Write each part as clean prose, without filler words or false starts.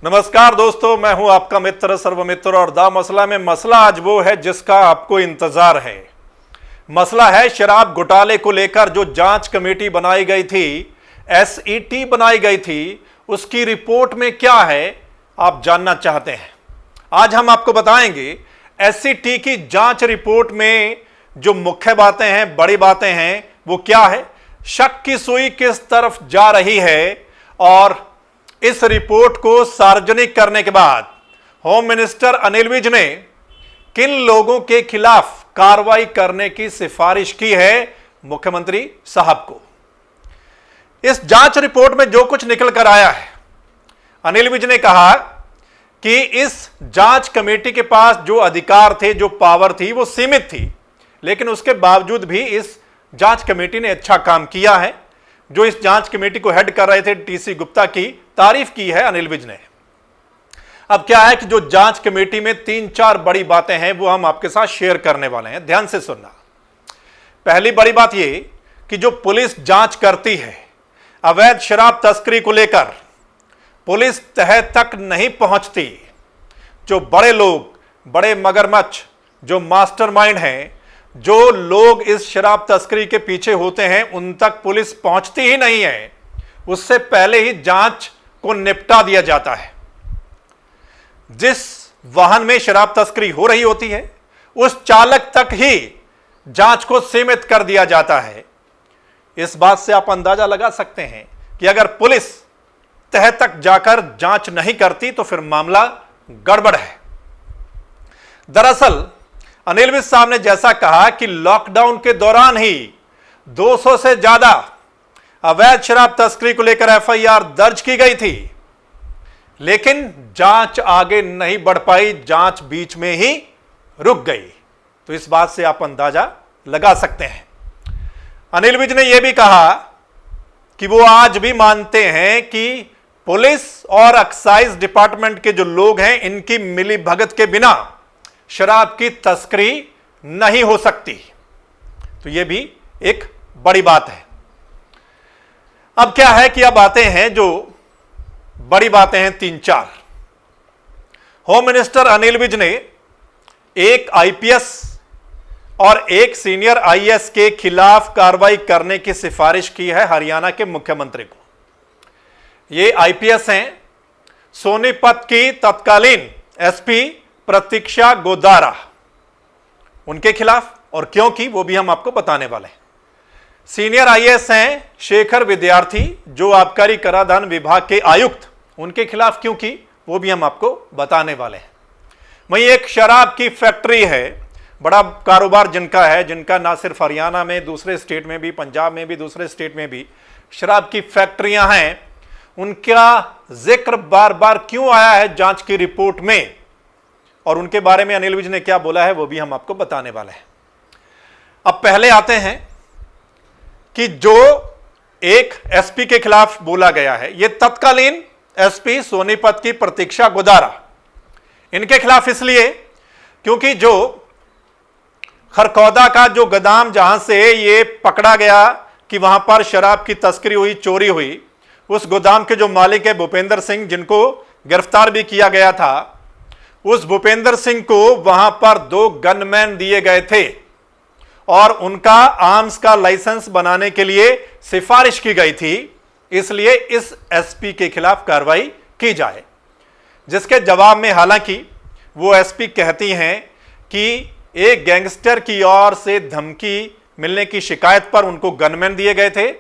नमस्कार दोस्तों, मैं हूं आपका मित्र सर्वमित्र और दा मसला में मसला आज वो है जिसका आपको इंतजार है। मसला है शराब घोटाले को लेकर जो जांच कमेटी बनाई गई थी, एसईटी बनाई गई थी, उसकी रिपोर्ट में क्या है आप जानना चाहते हैं। आज हम आपको बताएंगे एसईटी की जांच रिपोर्ट में जो मुख्य बातें हैं, बड़ी बातें हैं, वो क्या है, शक की सुई किस तरफ जा रही है और इस रिपोर्ट को सार्वजनिक करने के बाद होम मिनिस्टर अनिल विज ने किन लोगों के खिलाफ कार्रवाई करने की सिफारिश की है मुख्यमंत्री साहब को। इस जांच रिपोर्ट में जो कुछ निकल कर आया है, अनिल विज ने कहा कि इस जांच कमेटी के पास जो अधिकार थे, जो पावर थी, वो सीमित थी, लेकिन उसके बावजूद भी इस जांच कमेटी ने अच्छा काम किया है। जो इस जांच कमेटी को हेड कर रहे थे टीसी गुप्ता की तारीफ की है अनिल विज ने। अब क्या है कि जो जांच कमेटी में 3-4 बड़ी बातें हैं वो हम आपके साथ शेयर करने वाले हैं, ध्यान से सुनना। पहली बड़ी बात ये कि जो पुलिस जांच करती है अवैध शराब तस्करी को लेकर, पुलिस तह तक नहीं पहुंचती। जो बड़े लोग, बड़े मगरमच्छ, जो मास्टरमाइंड हैं, जो लोग इस शराब तस्करी के पीछे होते हैं, उन तक पुलिस पहुंचती ही नहीं है। उससे पहले ही जांच को निपटा दिया जाता है। जिस वाहन में शराब तस्करी हो रही होती है उस चालक तक ही जांच को सीमित कर दिया जाता है। इस बात से आप अंदाजा लगा सकते हैं कि अगर पुलिस तह तक जाकर जांच नहीं करती तो फिर मामला गड़बड़ है। दरअसल अनिल विज साहब ने जैसा कहा कि लॉकडाउन के दौरान ही 200 से ज्यादा अवैध शराब तस्करी को लेकर एफआईआर दर्ज की गई थी, लेकिन जांच आगे नहीं बढ़ पाई, जांच बीच में ही रुक गई। तो इस बात से आप अंदाजा लगा सकते हैं। अनिल विज ने यह भी कहा कि वो आज भी मानते हैं कि पुलिस और एक्साइज डिपार्टमेंट के जो लोग हैं, इनकी मिली भगत के बिना शराब की तस्करी नहीं हो सकती। तो यह भी एक बड़ी बात है। अब क्या है कि अब आते हैं जो बड़ी बातें हैं 3-4। होम मिनिस्टर अनिल विज ने एक आईपीएस और एक सीनियर आईएएस के खिलाफ कार्रवाई करने की सिफारिश की है हरियाणा के मुख्यमंत्री को। ये आईपीएस हैं सोनीपत की तत्कालीन एसपी प्रतीक्षा गोदारा, उनके खिलाफ, और क्यों की वो भी हम आपको बताने वाले हैं। सीनियर आईएएस हैं शेखर विद्यार्थी, जो आबकारी कराधान विभाग के आयुक्त, उनके खिलाफ क्यों की वो भी हम आपको बताने वाले हैं। वहीं एक शराब की फैक्ट्री है, बड़ा कारोबार जिनका है, जिनका ना सिर्फ हरियाणा में, दूसरे स्टेट में भी, पंजाब में भी, दूसरे स्टेट में भी शराब की फैक्ट्रियां हैं, उनका जिक्र बार बार क्यों आया है जांच की रिपोर्ट में, और उनके बारे में अनिल विज ने क्या बोला है वो भी हम आपको बताने वाले हैं। अब पहले आते हैं कि जो एक एसपी के खिलाफ बोला गया है, यह तत्कालीन एसपी सोनीपत की प्रतीक्षा गोदारा, इनके खिलाफ इसलिए क्योंकि जो खरकौदा का जो गोदाम जहां से ये पकड़ा गया कि वहां पर शराब की तस्करी हुई, चोरी हुई, उस गोदाम के जो मालिक है भूपेंद्र सिंह, जिनको गिरफ्तार भी किया गया था, उस भूपेंद्र सिंह को वहां पर 2 गनमैन दिए गए थे और उनका आर्म्स का लाइसेंस बनाने के लिए सिफारिश की गई थी। इसलिए इस एसपी के खिलाफ कार्रवाई की जाए, जिसके जवाब में हालांकि वो एसपी कहती हैं कि एक गैंगस्टर की ओर से धमकी मिलने की शिकायत पर उनको गनमैन दिए गए थे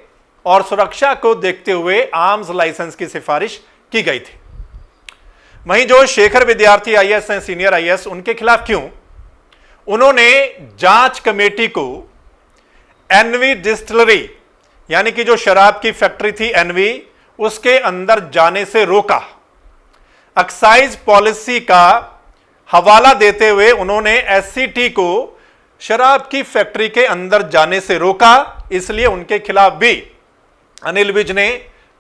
और सुरक्षा को देखते हुए आर्म्स लाइसेंस की सिफारिश की गई थी। वहीं जो शेखर विद्यार्थी आईएएस हैं, सीनियर आईएएस, उनके खिलाफ क्यों? उन्होंने जांच कमेटी को एनवी डिस्टिलरी, यानी कि जो शराब की फैक्ट्री थी एनवी, उसके अंदर जाने से रोका। एक्साइज पॉलिसी का हवाला देते हुए उन्होंने एसईटी को शराब की फैक्ट्री के अंदर जाने से रोका। इसलिए उनके खिलाफ भी अनिल विज ने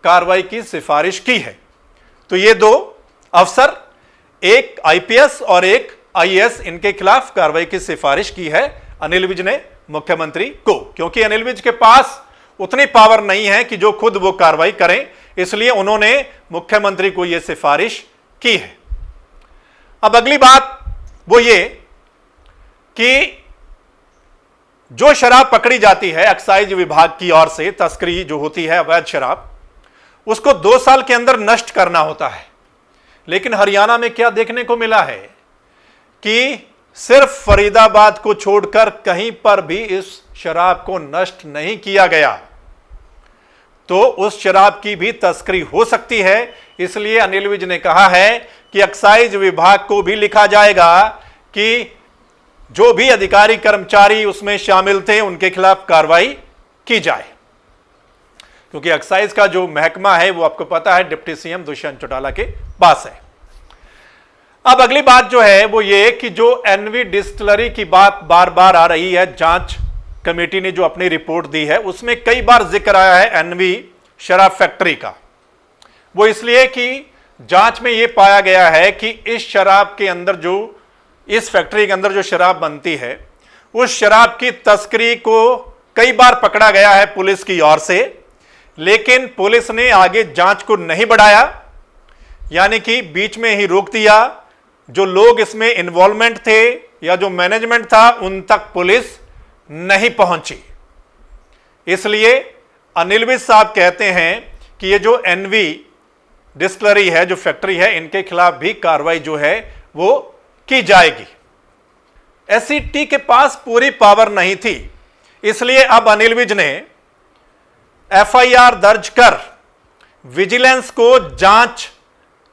कार्रवाई की सिफारिश की है। तो ये 2 अफसर, एक आईपीएस और एक आईएएस, इनके खिलाफ कार्रवाई की सिफारिश की है अनिल विज ने मुख्यमंत्री को, क्योंकि अनिल विज के पास उतनी पावर नहीं है कि जो खुद वो कार्रवाई करें, इसलिए उन्होंने मुख्यमंत्री को यह सिफारिश की है। अब अगली बात वो ये कि जो शराब पकड़ी जाती है एक्साइज विभाग की ओर से, तस्करी जो होती है अवैध शराब, उसको 2 साल के अंदर नष्ट करना होता है। लेकिन हरियाणा में क्या देखने को मिला है कि सिर्फ फरीदाबाद को छोड़कर कहीं पर भी इस शराब को नष्ट नहीं किया गया। तो उस शराब की भी तस्करी हो सकती है। इसलिए अनिल विज ने कहा है कि एक्साइज विभाग को भी लिखा जाएगा कि जो भी अधिकारी कर्मचारी उसमें शामिल थे उनके खिलाफ कार्रवाई की जाए, क्योंकि एक्साइज का जो महकमा है वो आपको पता है डिप्टी सीएम दुष्यंत चौटाला के पास है। अब अगली बात जो है वो ये कि जो एनवी डिस्टिलरी की बात बार बार आ रही है, जांच कमेटी ने जो अपनी रिपोर्ट दी है उसमें कई बार जिक्र आया है एनवी शराब फैक्ट्री का। वो इसलिए कि जांच में ये पाया गया है कि इस शराब के अंदर इस फैक्ट्री के अंदर जो शराब बनती है उस शराब की तस्करी को कई बार पकड़ा गया है पुलिस की ओर से, लेकिन पुलिस ने आगे जांच को नहीं बढ़ाया, यानी कि बीच में ही रोक दिया। जो लोग इसमें इन्वॉल्वमेंट थे या जो मैनेजमेंट था उन तक पुलिस नहीं पहुंची। इसलिए अनिल विज साहब कहते हैं कि ये जो एनवी डिस्टिलरी है, जो फैक्ट्री है, इनके खिलाफ भी कार्रवाई जो है वो की जाएगी। एसईटी के पास पूरी पावर नहीं थी, इसलिए अब अनिल विज ने एफआईआर दर्ज कर विजिलेंस को जांच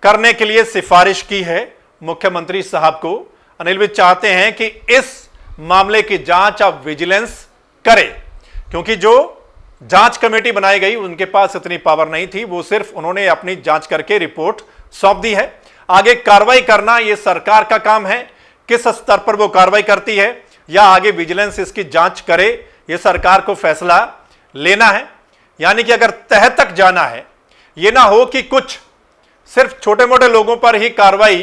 करने के लिए सिफारिश की है मुख्यमंत्री साहब को। अनिल विज चाहते हैं कि इस मामले की जांच अब विजिलेंस करे, क्योंकि जो जांच कमेटी बनाई गई उनके पास इतनी पावर नहीं थी। वो सिर्फ उन्होंने अपनी जांच करके रिपोर्ट सौंप दी है। आगे कार्रवाई करना यह सरकार का काम है, किस स्तर पर वो कार्रवाई करती है या आगे विजिलेंस इसकी जांच करे, यह सरकार को फैसला लेना है। यानी कि अगर तह तक जाना है, यह ना हो कि कुछ सिर्फ छोटे मोटे लोगों पर ही कार्रवाई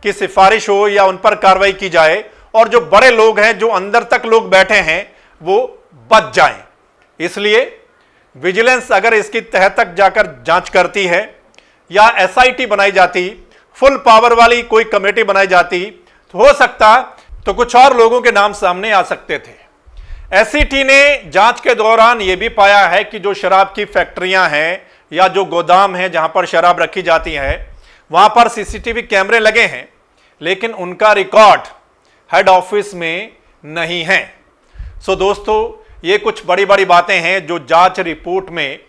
की सिफारिश हो या उन पर कार्रवाई की जाए और जो बड़े लोग हैं, जो अंदर तक लोग बैठे हैं, वो बच जाएं। इसलिए विजिलेंस अगर इसकी तह तक जाकर जांच करती है या एसआईटी बनाई जाती, फुल पावर वाली कोई कमेटी बनाई जाती, तो हो सकता तो कुछ और लोगों के नाम सामने आ सकते थे। एसईटी ने जांच के दौरान यह भी पाया है कि जो शराब की फैक्ट्रियां हैं या जो गोदाम हैं जहां पर शराब रखी जाती है, वहां पर सीसीटीवी कैमरे लगे हैं, लेकिन उनका रिकॉर्ड हेड ऑफिस में नहीं है। सो दोस्तों, ये कुछ बड़ी बड़ी बातें हैं जो जांच रिपोर्ट में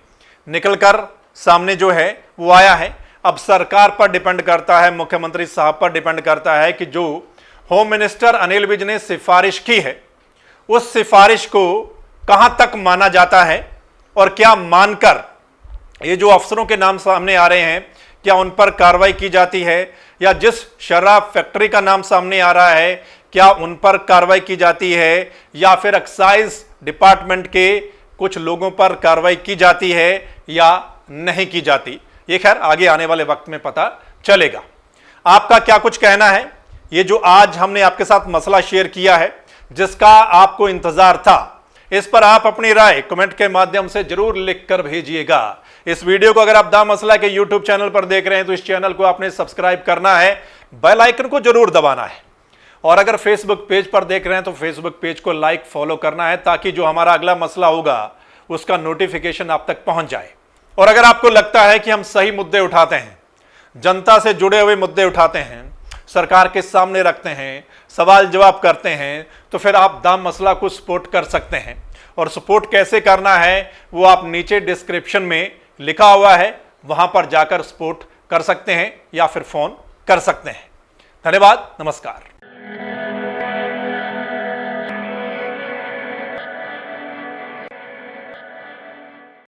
निकलकर सामने जो है वो आया है। अब सरकार पर डिपेंड करता है, मुख्यमंत्री साहब पर डिपेंड करता है कि जो होम मिनिस्टर अनिल विज ने सिफारिश की है उस सिफारिश को कहां तक माना जाता है और क्या मानकर ये जो अफसरों के नाम सामने आ रहे हैं क्या उन पर कार्रवाई की जाती है, या जिस शराब फैक्ट्री का नाम सामने आ रहा है क्या उन पर कार्रवाई की जाती है, या फिर एक्साइज डिपार्टमेंट के कुछ लोगों पर कार्रवाई की जाती है या नहीं की जाती। ये खैर आगे आने वाले वक्त में पता चलेगा। आपका क्या कुछ कहना है? ये जो आज हमने आपके साथ मसला शेयर किया है जिसका आपको इंतजार था, इस पर आप अपनी राय कमेंट के माध्यम से जरूर लिखकर भेजिएगा। इस वीडियो को अगर आप दा मसला के यूट्यूब चैनल पर देख रहे हैं तो इस चैनल को आपने सब्सक्राइब करना है, बेल आइकन को जरूर दबाना है, और अगर फेसबुक पेज पर देख रहे हैं तो फेसबुक पेज को लाइक फॉलो करना है ताकि जो हमारा अगला मसला होगा उसका नोटिफिकेशन आप तक पहुंच जाए। और अगर आपको लगता है कि हम सही मुद्दे उठाते हैं, जनता से जुड़े हुए मुद्दे उठाते हैं, सरकार के सामने रखते हैं, सवाल जवाब करते हैं, तो फिर आप दा मसला को सपोर्ट कर सकते हैं। और सपोर्ट कैसे करना है वो आप नीचे डिस्क्रिप्शन में लिखा हुआ है, वहां पर जाकर सपोर्ट कर सकते हैं या फिर फोन कर सकते हैं। धन्यवाद, नमस्कार।